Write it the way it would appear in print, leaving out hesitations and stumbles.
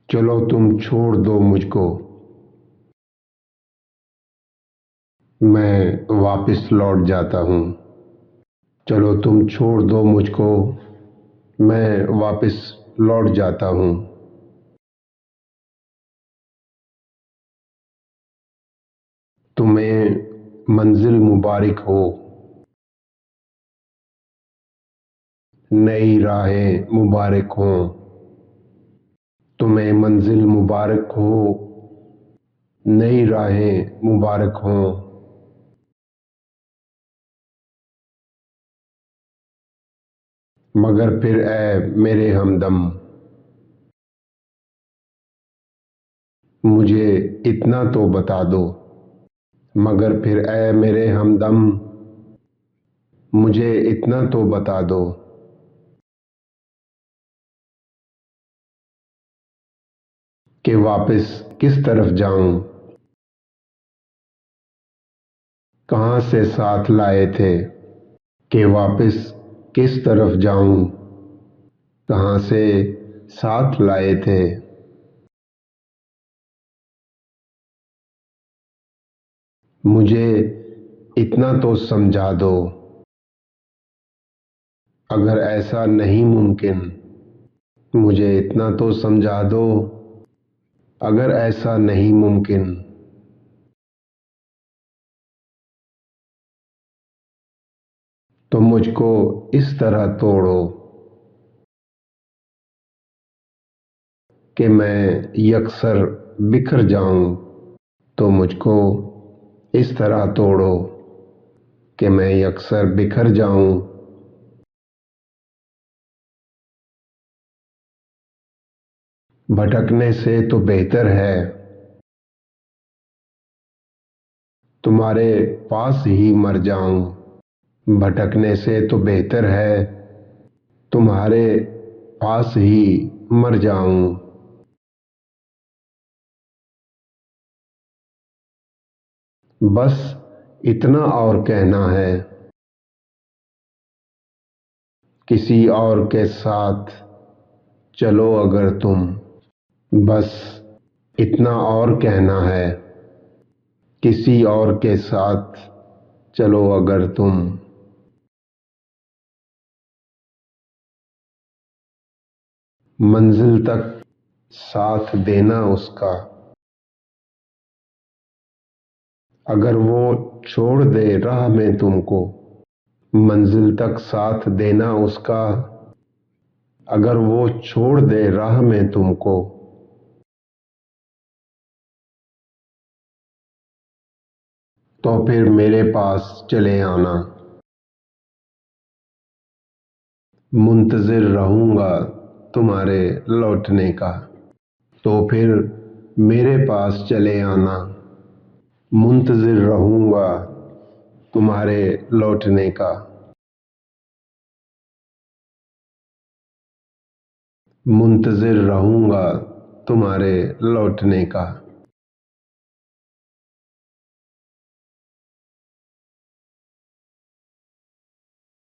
चलो तुम छोड़ दो मुझको, मैं वापस लौट जाता हूँ। चलो तुम छोड़ दो मुझको, मैं वापस लौट जाता हूँ। तुम्हें मंजिल मुबारक हो, नई राहें मुबारक हों। तुम्हें मंजिल मुबारक हो, नई राहें मुबारक हों। मगर फिर ऐ मेरे हमदम, मुझे इतना तो बता दो। मगर फिर ऐ मेरे हमदम, मुझे इतना तो बता दो कि वापस किस तरफ जाऊं। कहाँ से साथ लाए थे कि वापस किस तरफ जाऊं। कहाँ से साथ लाए थे। मुझे इतना तो समझा दो, अगर ऐसा नहीं मुमकिन। मुझे इतना तो समझा दो, अगर ऐसा नहीं मुमकिन। तो मुझको इस तरह तोड़ो कि मैं यकसर बिखर जाऊं। तो मुझको इस तरह तोड़ो कि मैं यकसर बिखर जाऊं। भटकने से तो बेहतर है तुम्हारे पास ही मर जाऊं। भटकने से तो बेहतर है तुम्हारे पास ही मर जाऊं। बस इतना और कहना है, किसी और के साथ चलो अगर तुम। बस इतना और कहना है, किसी और के साथ चलो अगर तुम। मंजिल तक साथ देना उसका, अगर वो छोड़ दे राह में तुमको। मंजिल तक साथ देना उसका, अगर वो छोड़ दे राह में तुमको। तो फिर मेरे पास चले आना, मुंतज़िर रहूंगा तुम्हारे लौटने का। तो फिर मेरे पास चले आना, मुंतज़िर रहूंगा तुम्हारे लौटने का। मुंतज़िर रहूंगा तुम्हारे लौटने का।